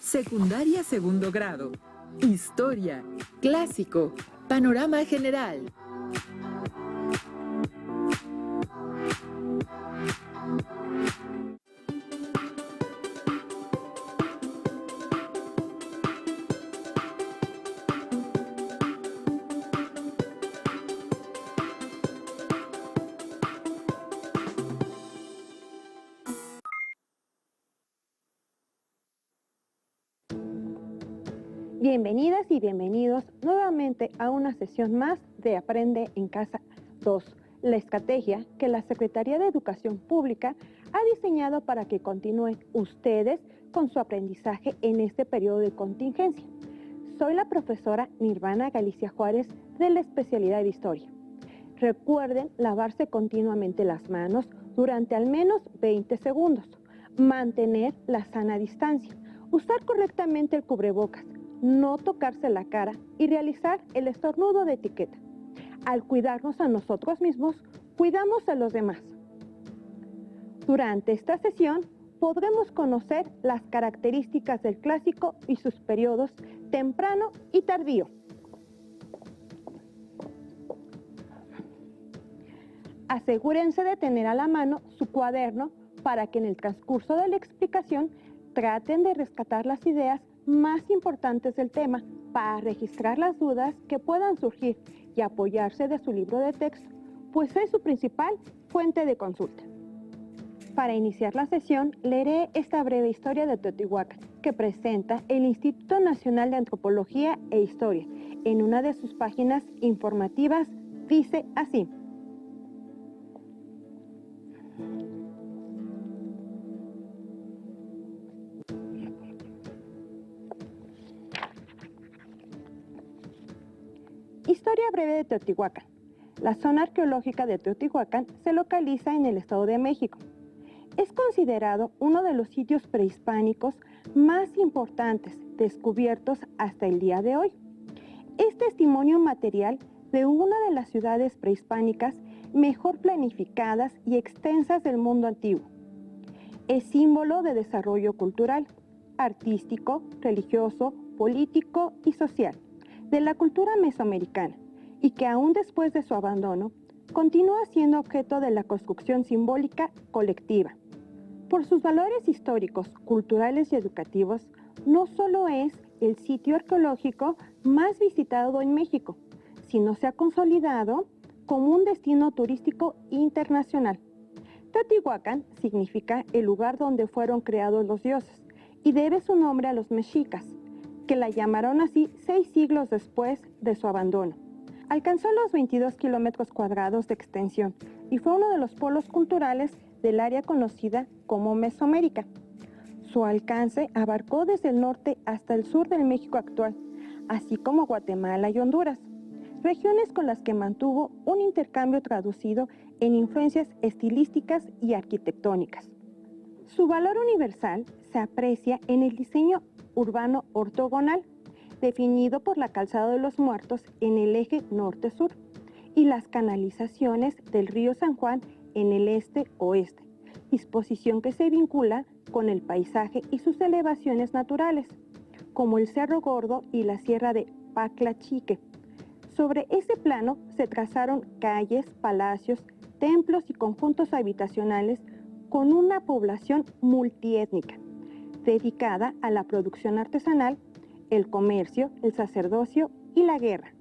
Secundaria segundo grado. Historia. Clásico. Panorama general. Bienvenidas y bienvenidos nuevamente a una sesión más de Aprende en Casa 2, la estrategia que la Secretaría de Educación Pública ha diseñado para que continúen ustedes con su aprendizaje en este periodo de contingencia. Soy la profesora Nirvana Galicia Juárez de la especialidad de Historia. Recuerden lavarse continuamente las manos durante al menos 20 segundos, mantener la sana distancia, usar correctamente el cubrebocas, no tocarse la cara y realizar el estornudo de etiqueta. Al cuidarnos a nosotros mismos, cuidamos a los demás. Durante esta sesión podremos conocer las características del clásico y sus periodos temprano y tardío. Asegúrense de tener a la mano su cuaderno para que en el transcurso de la explicación traten de rescatar las ideas más importantes del tema para registrar las dudas que puedan surgir y apoyarse de su libro de texto, pues es su principal fuente de consulta. Para iniciar la sesión, leeré esta breve historia de Teotihuacán que presenta el Instituto Nacional de Antropología e Historia. En una de sus páginas informativas dice así: Historia breve de Teotihuacán. La zona arqueológica de Teotihuacán se localiza en el Estado de México. Es considerado uno de los sitios prehispánicos más importantes descubiertos hasta el día de hoy. Es testimonio material de una de las ciudades prehispánicas mejor planificadas y extensas del mundo antiguo. Es símbolo de desarrollo cultural, artístico, religioso, político y social de la cultura mesoamericana, y que aún después de su abandono, continúa siendo objeto de la construcción simbólica colectiva. Por sus valores históricos, culturales y educativos, no solo es el sitio arqueológico más visitado en México, sino se ha consolidado como un destino turístico internacional. Teotihuacán significa el lugar donde fueron creados los dioses y debe su nombre a los mexicas, que la llamaron así 6 siglos después de su abandono. Alcanzó los 22 kilómetros cuadrados de extensión y fue uno de los polos culturales del área conocida como Mesoamérica. Su alcance abarcó desde el norte hasta el sur del México actual, así como Guatemala y Honduras, regiones con las que mantuvo un intercambio traducido en influencias estilísticas y arquitectónicas. Su valor universal se aprecia en el diseño urbano ortogonal, definido por la calzada de los Muertos en el eje norte-sur y las canalizaciones del río San Juan en el este-oeste, disposición que se vincula con el paisaje y sus elevaciones naturales, como el Cerro Gordo y la Sierra de Paclachique. Sobre ese plano se trazaron calles, palacios, templos y conjuntos habitacionales con una población multiétnica, dedicada a la producción artesanal, el comercio, el sacerdocio y la guerra.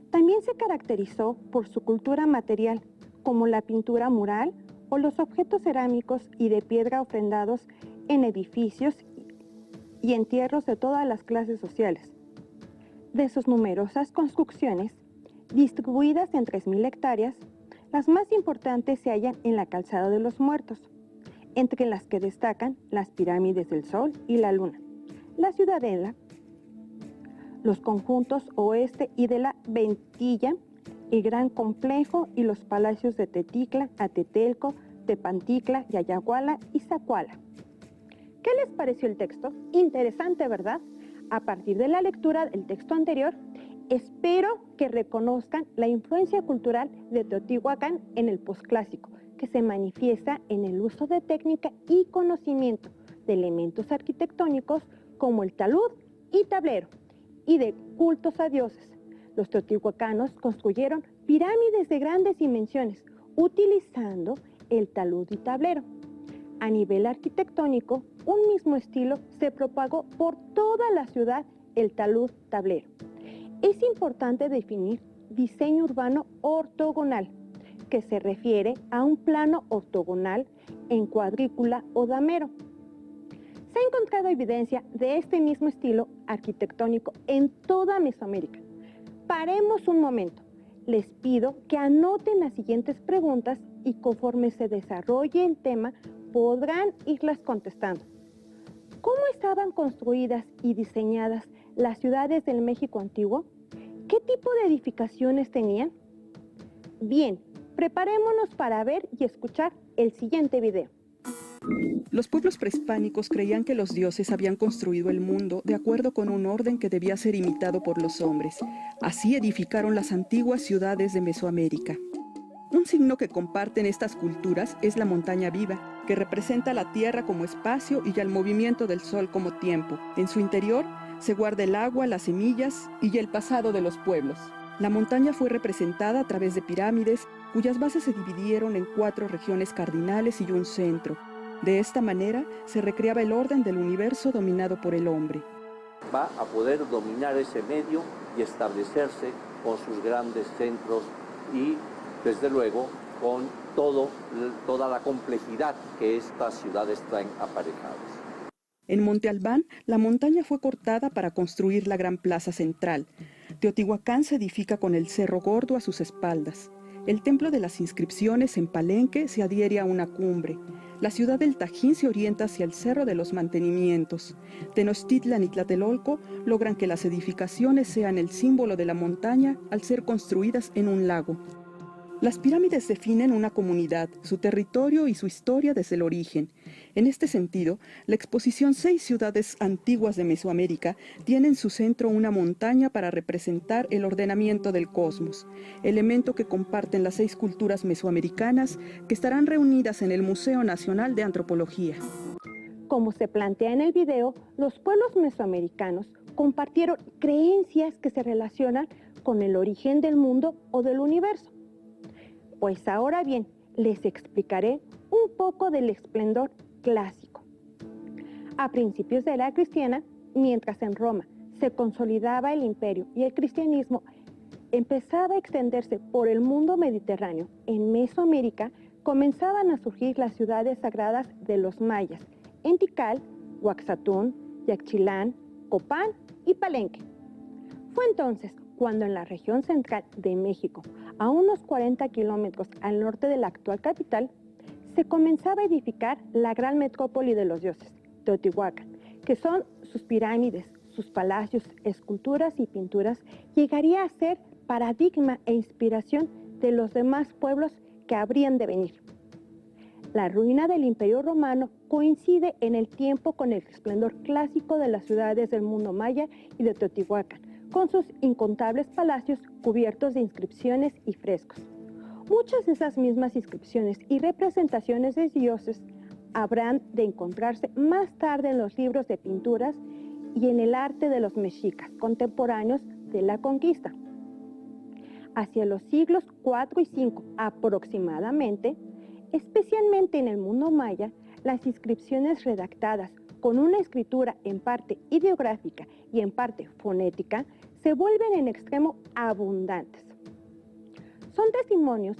También se caracterizó por su cultura material, como la pintura mural o los objetos cerámicos y de piedra ofrendados en edificios y entierros de todas las clases sociales. De sus numerosas construcciones, distribuidas en 3.000 hectáreas, las más importantes se hallan en la Calzada de los Muertos, entre las que destacan las pirámides del Sol y la Luna, la Ciudadela, los conjuntos oeste y de la Ventilla, el Gran Complejo y los palacios de Teticla, Atetelco, Tepanticla, Yayaguala y Zacuala. ¿Qué les pareció el texto? Interesante, ¿verdad? A partir de la lectura del texto anterior, espero que reconozcan la influencia cultural de Teotihuacán en el posclásico, que se manifiesta en el uso de técnica y conocimiento, de elementos arquitectónicos como el talud y tablero, y de cultos a dioses. Los teotihuacanos construyeron pirámides de grandes dimensiones, utilizando el talud y tablero. A nivel arquitectónico, un mismo estilo se propagó por toda la ciudad, el talud-tablero. Es importante definir diseño urbano ortogonal, que se refiere a un plano ortogonal en cuadrícula o damero. Se ha encontrado evidencia de este mismo estilo arquitectónico en toda Mesoamérica. Paremos un momento. Les pido que anoten las siguientes preguntas y conforme se desarrolle el tema podrán irlas contestando. ¿Cómo estaban construidas y diseñadas las ciudades del México antiguo? ¿Qué tipo de edificaciones tenían? Bien, preparémonos para ver y escuchar el siguiente video. Los pueblos prehispánicos creían que los dioses habían construido el mundo de acuerdo con un orden que debía ser imitado por los hombres. Así edificaron las antiguas ciudades de Mesoamérica. Un signo que comparten estas culturas es la montaña viva, que representa la tierra como espacio y el movimiento del sol como tiempo. En su interior se guarda el agua, las semillas y el pasado de los pueblos. La montaña fue representada a través de pirámides, cuyas bases se dividieron en 4 regiones cardinales y un centro. De esta manera se recreaba el orden del universo dominado por el hombre. Va a poder dominar ese medio y establecerse con sus grandes centros y, desde luego, con toda la complejidad que estas ciudades traen aparejadas. En Monte Albán, la montaña fue cortada para construir la gran plaza central. Teotihuacán se edifica con el Cerro Gordo a sus espaldas. El templo de las inscripciones en Palenque se adhiere a una cumbre. La ciudad del Tajín se orienta hacia el Cerro de los Mantenimientos. Tenochtitlan y Tlatelolco logran que las edificaciones sean el símbolo de la montaña al ser construidas en un lago. Las pirámides definen una comunidad, su territorio y su historia desde el origen. En este sentido, la exposición 6 ciudades antiguas de Mesoamérica tiene en su centro una montaña para representar el ordenamiento del cosmos, elemento que comparten las 6 culturas mesoamericanas que estarán reunidas en el Museo Nacional de Antropología. Como se plantea en el video, los pueblos mesoamericanos compartieron creencias que se relacionan con el origen del mundo o del universo. Pues ahora bien, les explicaré un poco del esplendor clásico. A principios de la era cristiana, mientras en Roma se consolidaba el imperio y el cristianismo empezaba a extenderse por el mundo mediterráneo, en Mesoamérica comenzaban a surgir las ciudades sagradas de los mayas, en Tikal, Huaxatún, Yaxchilán, Copán y Palenque. Fue entonces cuando en la región central de México, a unos 40 kilómetros al norte de la actual capital, se comenzaba a edificar la gran metrópoli de los dioses, Teotihuacán, que son sus pirámides, sus palacios, esculturas y pinturas, llegaría a ser paradigma e inspiración de los demás pueblos que habrían de venir. La ruina del Imperio Romano coincide en el tiempo con el esplendor clásico de las ciudades del mundo maya y de Teotihuacán, con sus incontables palacios cubiertos de inscripciones y frescos. Muchas de esas mismas inscripciones y representaciones de dioses habrán de encontrarse más tarde en los libros de pinturas y en el arte de los mexicas contemporáneos de la conquista. Hacia los siglos IV y V aproximadamente, especialmente en el mundo maya, las inscripciones redactadas con una escritura en parte ideográfica y en parte fonética, se vuelven en extremo abundantes. Son testimonios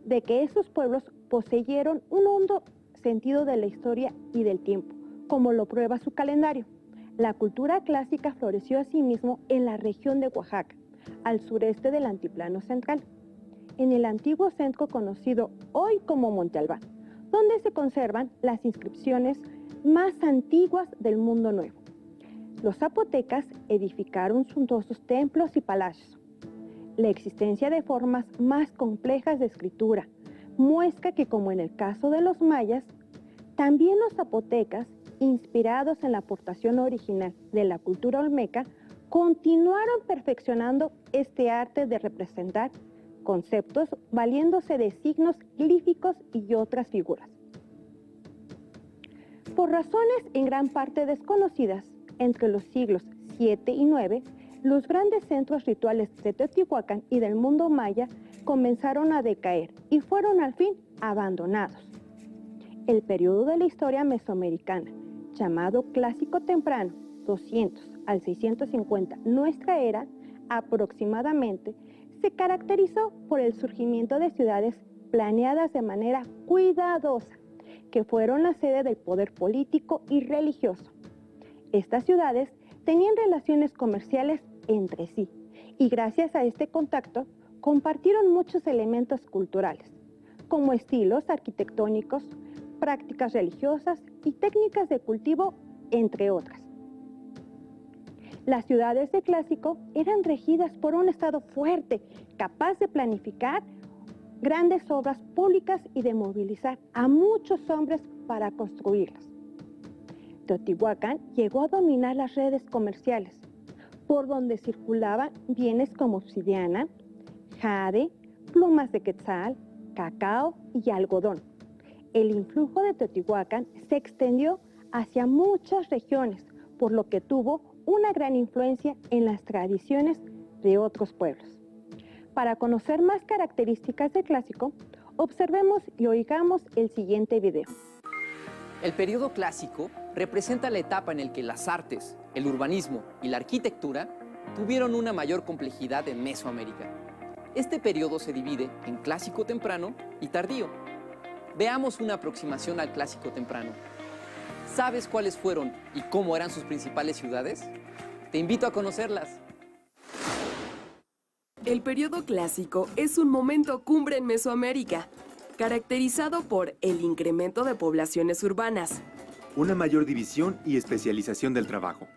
de que esos pueblos poseyeron un hondo sentido de la historia y del tiempo, como lo prueba su calendario. La cultura clásica floreció asimismo en la región de Oaxaca, al sureste del Altiplano Central, en el antiguo centro conocido hoy como Monte Albán, donde se conservan las inscripciones más antiguas del Mundo Nuevo. Los zapotecas edificaron suntuosos templos y palacios. La existencia de formas más complejas de escritura muestra que, como en el caso de los mayas, también los zapotecas, inspirados en la aportación original de la cultura olmeca, continuaron perfeccionando este arte de representar conceptos valiéndose de signos glíficos y otras figuras. Por razones en gran parte desconocidas, entre los siglos 7 y 9, los grandes centros rituales de Teotihuacán y del mundo maya comenzaron a decaer y fueron al fin abandonados. El periodo de la historia mesoamericana, llamado Clásico Temprano, 200 al 650 nuestra era, aproximadamente, se caracterizó por el surgimiento de ciudades planeadas de manera cuidadosa, que fueron la sede del poder político y religioso. Estas ciudades tenían relaciones comerciales entre sí y gracias a este contacto compartieron muchos elementos culturales, como estilos arquitectónicos, prácticas religiosas y técnicas de cultivo, entre otras. Las ciudades de Clásico eran regidas por un Estado fuerte, capaz de planificar grandes obras públicas y de movilizar a muchos hombres para construirlas. Teotihuacán llegó a dominar las redes comerciales, por donde circulaban bienes como obsidiana, jade, plumas de quetzal, cacao y algodón. El influjo de Teotihuacán se extendió hacia muchas regiones, por lo que tuvo una gran influencia en las tradiciones de otros pueblos. Para conocer más características del Clásico, observemos y oigamos el siguiente video. El periodo clásico representa la etapa en la que las artes, el urbanismo y la arquitectura tuvieron una mayor complejidad en Mesoamérica. Este periodo se divide en clásico temprano y tardío. Veamos una aproximación al clásico temprano. ¿Sabes cuáles fueron y cómo eran sus principales ciudades? Te invito a conocerlas. El periodo clásico es un momento cumbre en Mesoamérica, caracterizado por el incremento de poblaciones urbanas, una mayor división y especialización del trabajo,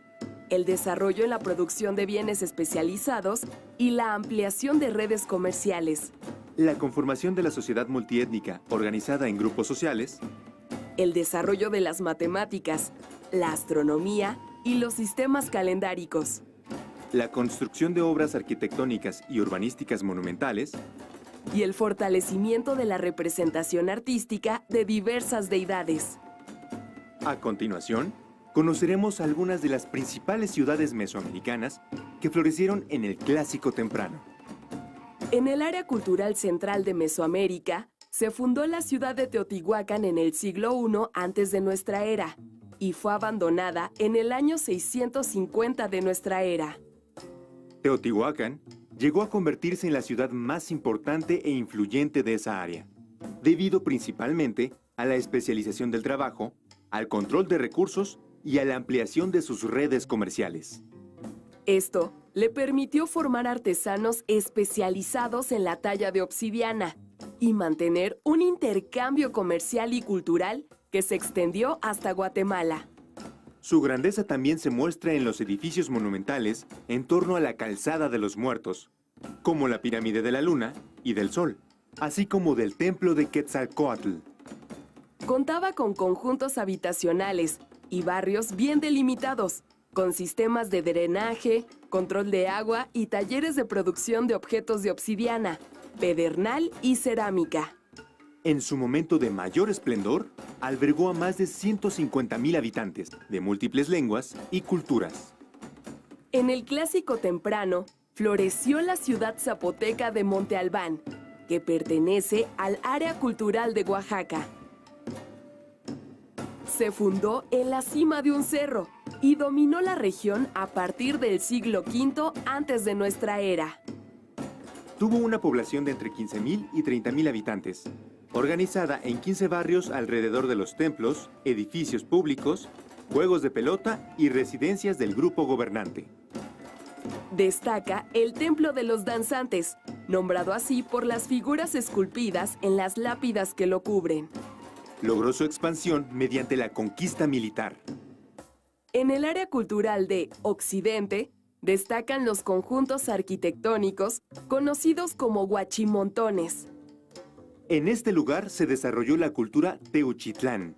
el desarrollo en la producción de bienes especializados y la ampliación de redes comerciales, la conformación de la sociedad multiétnica organizada en grupos sociales, el desarrollo de las matemáticas, la astronomía y los sistemas calendáricos, la construcción de obras arquitectónicas y urbanísticas monumentales, y el fortalecimiento de la representación artística de diversas deidades. A continuación, conoceremos algunas de las principales ciudades mesoamericanas que florecieron en el Clásico Temprano. En el área cultural central de Mesoamérica, se fundó la ciudad de Teotihuacán en el siglo I antes de nuestra era y fue abandonada en el año 650 de nuestra era. Teotihuacán llegó a convertirse en la ciudad más importante e influyente de esa área, debido principalmente a la especialización del trabajo, al control de recursos y a la ampliación de sus redes comerciales. Esto le permitió formar artesanos especializados en la talla de obsidiana y mantener un intercambio comercial y cultural que se extendió hasta Guatemala. Su grandeza también se muestra en los edificios monumentales en torno a la Calzada de los Muertos, como la Pirámide de la Luna y del Sol, así como del Templo de Quetzalcóatl. Contaba con conjuntos habitacionales y barrios bien delimitados, con sistemas de drenaje, control de agua y talleres de producción de objetos de obsidiana, pedernal y cerámica. En su momento de mayor esplendor, albergó a más de 150,000 habitantes, de múltiples lenguas y culturas. En el Clásico Temprano, floreció la ciudad zapoteca de Monte Albán, que pertenece al área cultural de Oaxaca. Se fundó en la cima de un cerro y dominó la región a partir del siglo V antes de nuestra era. Tuvo una población de entre 15,000 y 30,000 habitantes, organizada en 15 barrios alrededor de los templos, edificios públicos, juegos de pelota y residencias del grupo gobernante. Destaca el Templo de los Danzantes, nombrado así por las figuras esculpidas en las lápidas que lo cubren. Logró su expansión mediante la conquista militar. En el área cultural de Occidente, destacan los conjuntos arquitectónicos conocidos como huachimontones. En este lugar se desarrolló la cultura Teuchitlán,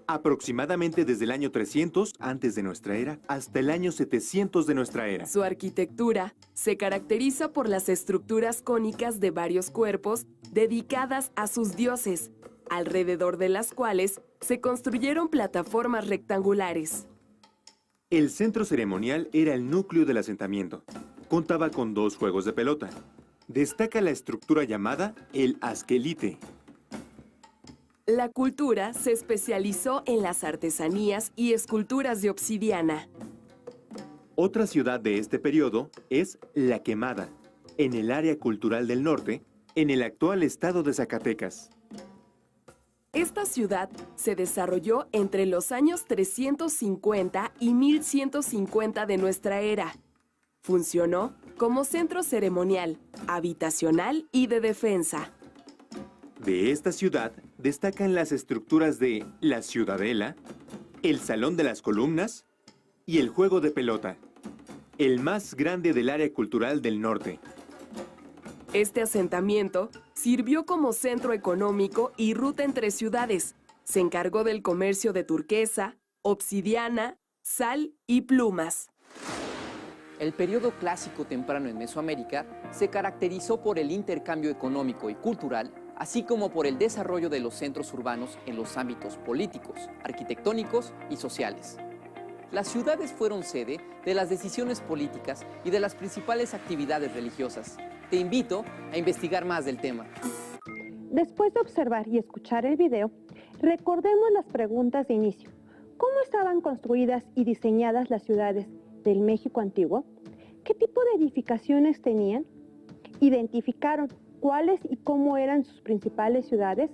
aproximadamente desde el año 300 antes de nuestra era hasta el año 700 de nuestra era. Su arquitectura se caracteriza por las estructuras cónicas de varios cuerpos dedicadas a sus dioses, alrededor de las cuales se construyeron plataformas rectangulares. El centro ceremonial era el núcleo del asentamiento. Contaba con 2 juegos de pelota. Destaca la estructura llamada el asquelite. La cultura se especializó en las artesanías y esculturas de obsidiana. Otra ciudad de este periodo es La Quemada, en el área cultural del norte, en el actual estado de Zacatecas. Esta ciudad se desarrolló entre los años 350 y 1150 de nuestra era. Funcionó como centro ceremonial, habitacional y de defensa. De esta ciudad destacan las estructuras de la Ciudadela, el Salón de las Columnas y el Juego de Pelota, el más grande del área cultural del norte. Este asentamiento sirvió como centro económico y ruta entre ciudades. Se encargó del comercio de turquesa, obsidiana, sal y plumas. El periodo clásico temprano en Mesoamérica se caracterizó por el intercambio económico y cultural, así como por el desarrollo de los centros urbanos en los ámbitos políticos, arquitectónicos y sociales. Las ciudades fueron sede de las decisiones políticas y de las principales actividades religiosas. Te invito a investigar más del tema. Después de observar y escuchar el video, recordemos las preguntas de inicio. ¿Cómo estaban construidas y diseñadas las ciudades del México antiguo? ¿Qué tipo de edificaciones tenían? ¿Identificaron cuáles y cómo eran sus principales ciudades?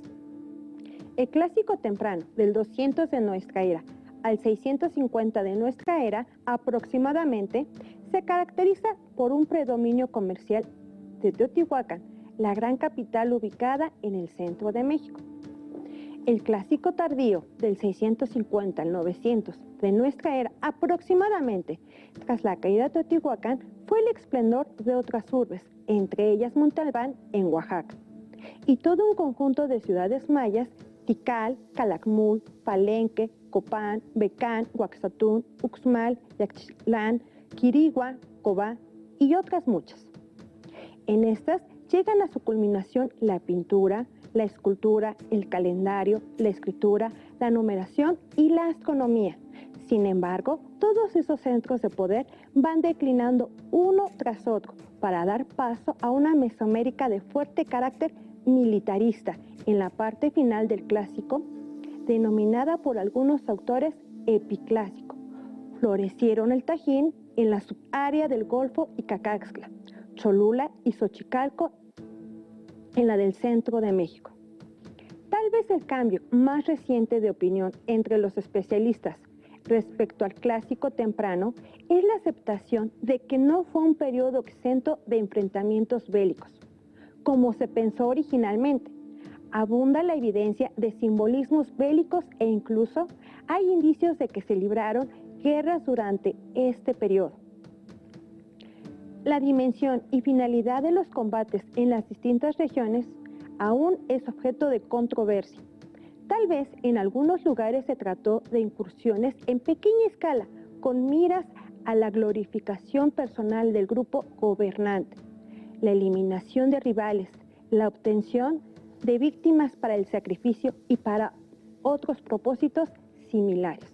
El clásico temprano, del 200 de nuestra era al 650 de nuestra era, aproximadamente, se caracteriza por un predominio comercial de Teotihuacán, la gran capital ubicada en el centro de México. El clásico tardío, del 650 al 900 de nuestra era, aproximadamente, tras la caída de Teotihuacán, fue el esplendor de otras urbes, entre ellas Monte Albán, en Oaxaca, y todo un conjunto de ciudades mayas: Tikal, Calakmul, Palenque, Copán, Becán, Huaxatún, Uxmal, Yaxchilán, Quirigua, Cobá y otras muchas. En estas llegan a su culminación la pintura, la escultura, el calendario, la escritura, la numeración y la astronomía. Sin embargo, todos esos centros de poder van declinando uno tras otro para dar paso a una Mesoamérica de fuerte carácter militarista en la parte final del clásico, denominada por algunos autores epiclásico. Florecieron el Tajín en la subárea del Golfo y Cacaxtla, Cholula y Xochicalco en la del centro de México. Tal vez el cambio más reciente de opinión entre los especialistas respecto al clásico temprano es la aceptación de que no fue un periodo exento de enfrentamientos bélicos, como se pensó originalmente. Abunda la evidencia de simbolismos bélicos e incluso hay indicios de que se libraron guerras durante este periodo. La dimensión y finalidad de los combates en las distintas regiones aún es objeto de controversia. Tal vez en algunos lugares se trató de incursiones en pequeña escala con miras a la glorificación personal del grupo gobernante, la eliminación de rivales, la obtención de víctimas para el sacrificio y para otros propósitos similares.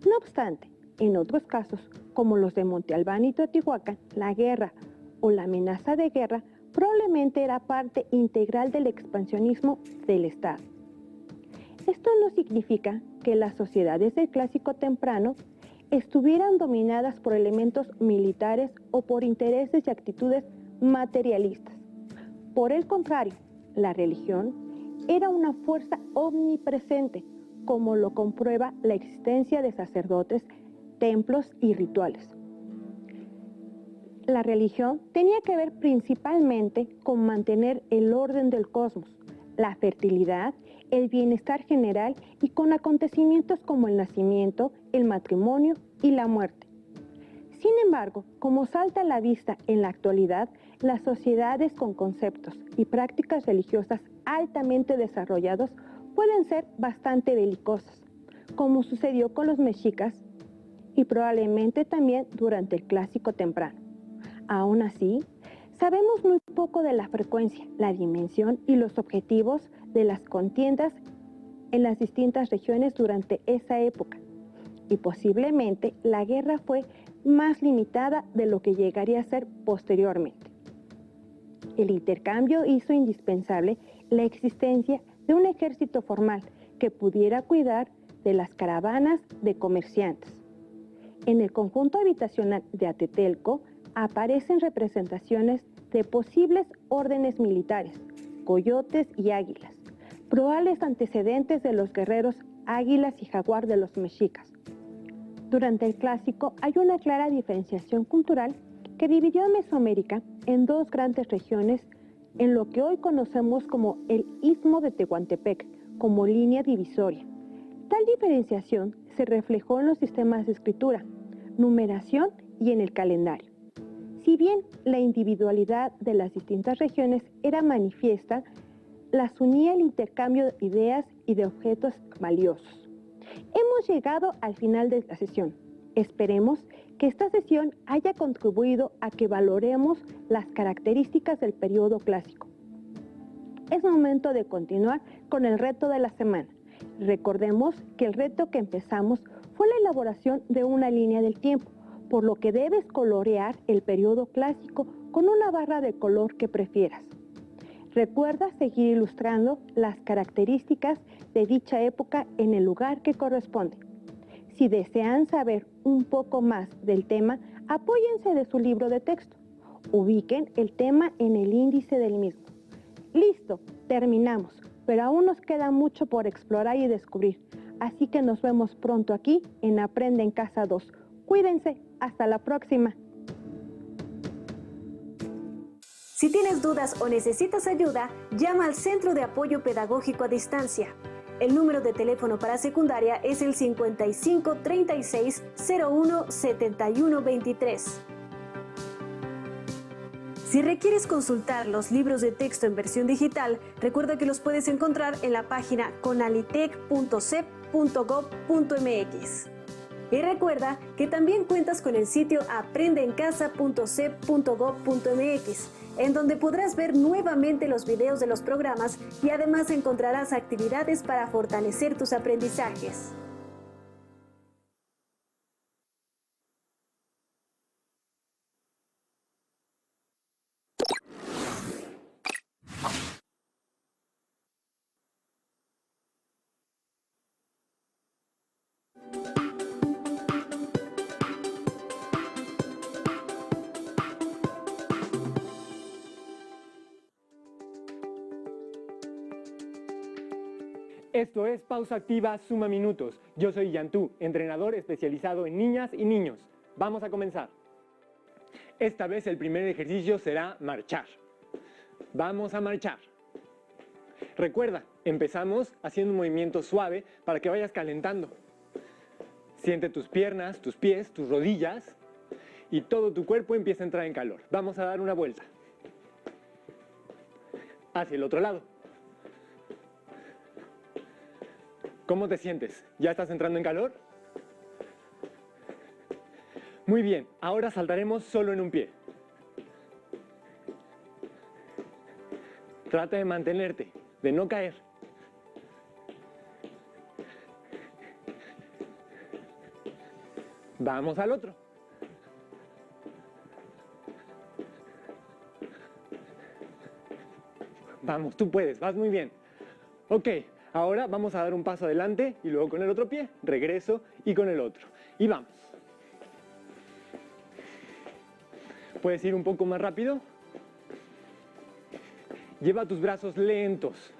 No obstante, en otros casos, como los de Monte Albán y Teotihuacán, la guerra o la amenaza de guerra probablemente era parte integral del expansionismo del Estado. Esto no significa que las sociedades del clásico temprano estuvieran dominadas por elementos militares o por intereses y actitudes materialistas. Por el contrario, la religión era una fuerza omnipresente, como lo comprueba la existencia de sacerdotes, templos y rituales. La religión tenía que ver principalmente con mantener el orden del cosmos, la fertilidad, el bienestar general y con acontecimientos como el nacimiento, el matrimonio y la muerte. Sin embargo, como salta a la vista en la actualidad, las sociedades con conceptos y prácticas religiosas altamente desarrollados pueden ser bastante belicosas, como sucedió con los mexicas y probablemente también durante el clásico temprano. Aún así, sabemos muy poco de la frecuencia, la dimensión y los objetivos de las contiendas en las distintas regiones durante esa época, y posiblemente la guerra fue más limitada de lo que llegaría a ser posteriormente. El intercambio hizo indispensable la existencia de un ejército formal que pudiera cuidar de las caravanas de comerciantes. En el conjunto habitacional de Atetelco aparecen representaciones de posibles órdenes militares, coyotes y águilas, probables antecedentes de los guerreros águilas y jaguar de los mexicas. Durante el Clásico hay una clara diferenciación cultural que dividió a Mesoamérica en dos grandes regiones en lo que hoy conocemos como el Istmo de Tehuantepec, como línea divisoria. Tal diferenciación se reflejó en los sistemas de escritura, numeración y en el calendario. Si bien la individualidad de las distintas regiones era manifiesta, las unía el intercambio de ideas y de objetos valiosos. Hemos llegado al final de la sesión. Esperemos que esta sesión haya contribuido a que valoremos las características del periodo clásico. Es momento de continuar con el reto de la semana. Recordemos que el reto que empezamos fue la elaboración de una línea del tiempo, por lo que debes colorear el periodo clásico con una barra de color que prefieras. Recuerda seguir ilustrando las características de dicha época en el lugar que corresponde. Si desean saber un poco más del tema, apóyense de su libro de texto. Ubiquen el tema en el índice del mismo. Listo, terminamos, pero aún nos queda mucho por explorar y descubrir. Así que nos vemos pronto aquí en Aprende en Casa 2. Cuídense, hasta la próxima. Si tienes dudas o necesitas ayuda, llama al Centro de Apoyo Pedagógico a Distancia. El número de teléfono para secundaria es el 55 36 01 71 23. Si requieres consultar los libros de texto en versión digital, recuerda que los puedes encontrar en la página conalitec.cep.gov.mx. Y recuerda que también cuentas con el sitio aprendeencasa.cep.gov.mx, en donde podrás ver nuevamente los videos de los programas y además encontrarás actividades para fortalecer tus aprendizajes. Esto es Pausa Activa Suma Minutos. Yo soy Yantú, entrenador especializado en niñas y niños. Vamos a comenzar. Esta vez el primer ejercicio será marchar. Vamos a marchar. Recuerda, empezamos haciendo un movimiento suave para que vayas calentando. Siente tus piernas, tus pies, tus rodillas y todo tu cuerpo empieza a entrar en calor. Vamos a dar una vuelta. Hacia el otro lado. ¿Cómo te sientes? ¿Ya estás entrando en calor? Muy bien, ahora saltaremos solo en un pie. Trata de mantenerte, de no caer. Vamos al otro. Vamos, tú puedes, vas muy bien. Ok. Ahora vamos a dar un paso adelante y luego con el otro pie, regreso y con el otro. Y vamos. ¿Puedes ir un poco más rápido? Lleva tus brazos lentos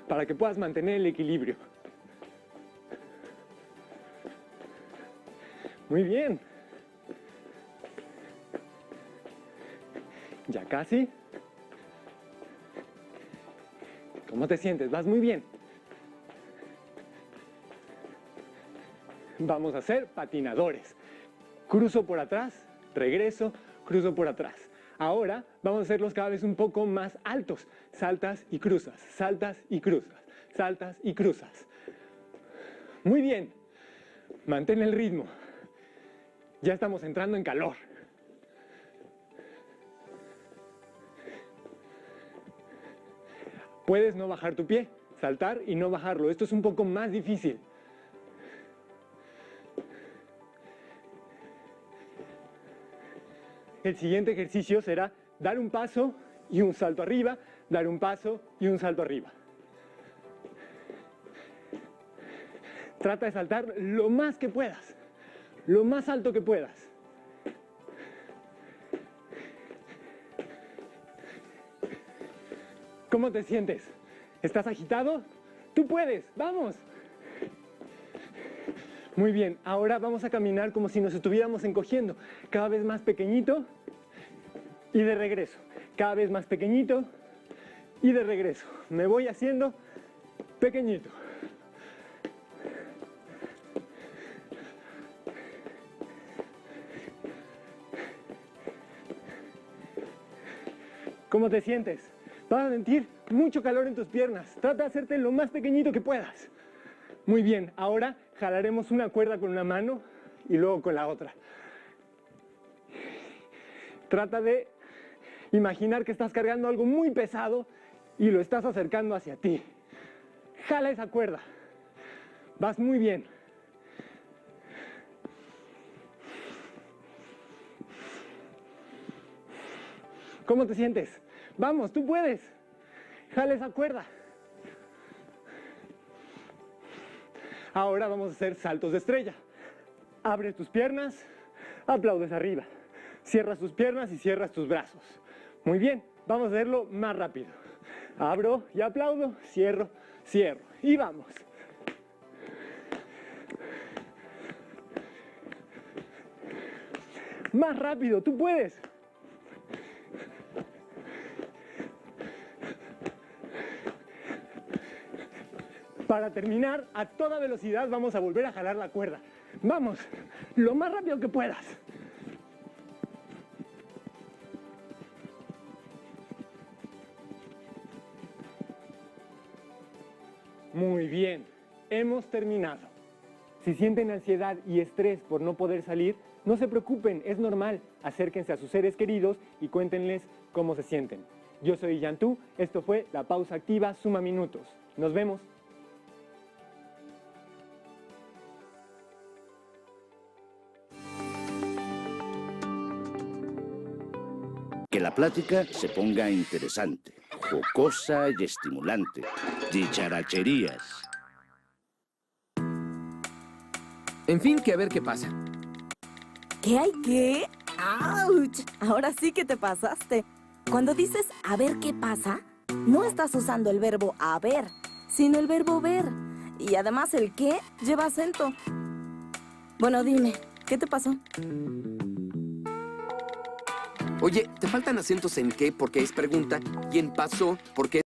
para que puedas mantener el equilibrio. Muy bien. Ya casi. ¿Cómo te sientes? Vas muy bien. Vamos a ser patinadores. Cruzo por atrás, regreso, cruzo por atrás. Ahora vamos a hacerlos cada vez un poco más altos. Saltas y cruzas, saltas y cruzas, saltas y cruzas. Muy bien. Mantén el ritmo. Ya estamos entrando en calor. Puedes no bajar tu pie. saltar y no bajarlo. Esto es un poco más difícil. El siguiente ejercicio será dar un paso y un salto arriba, dar un paso y un salto arriba. Trata de saltar lo más que puedas, lo más alto que puedas. ¿Cómo te sientes? ¿Estás agitado? ¡Tú puedes! ¡Vamos! Muy bien, ahora vamos a caminar como si nos estuviéramos encogiendo. Cada vez más pequeñito y de regreso. Cada vez más pequeñito y de regreso. Me voy haciendo pequeñito. ¿Cómo te sientes? Vas a sentir mucho calor en tus piernas. Trata de hacerte lo más pequeñito que puedas. Muy bien, ahora jalaremos una cuerda con una mano y luego con la otra. Trata de imaginar que estás cargando algo muy pesado y lo estás acercando hacia ti. Jala esa cuerda. Vas muy bien. ¿Cómo te sientes? Vamos, tú puedes. Jala esa cuerda. Ahora vamos a hacer saltos de estrella. Abres tus piernas, aplaudes arriba. Cierras tus piernas y cierras tus brazos. Muy bien, vamos a hacerlo más rápido. Abro y aplaudo, cierro, cierro. Y vamos. Más rápido, tú puedes. Para terminar, a toda velocidad vamos a volver a jalar la cuerda. Vamos, lo más rápido que puedas. Muy bien, hemos terminado. Si sienten ansiedad y estrés por no poder salir, no se preocupen, es normal. Acérquense a sus seres queridos y cuéntenles cómo se sienten. Yo soy Yantú, esto fue La Pausa Activa Suma Minutos. Nos vemos. Que la plática se ponga interesante, jocosa y estimulante. Dicharacherías. En fin, que a ver qué pasa. ¿Qué hay qué? ¡Auch! Ahora sí que te pasaste. Cuando dices a ver qué pasa, no estás usando el verbo haber, sino el verbo ver. Y además el qué lleva acento. Bueno, dime, ¿qué te pasó? Oye, te faltan acentos en qué porque es pregunta y en pasó porque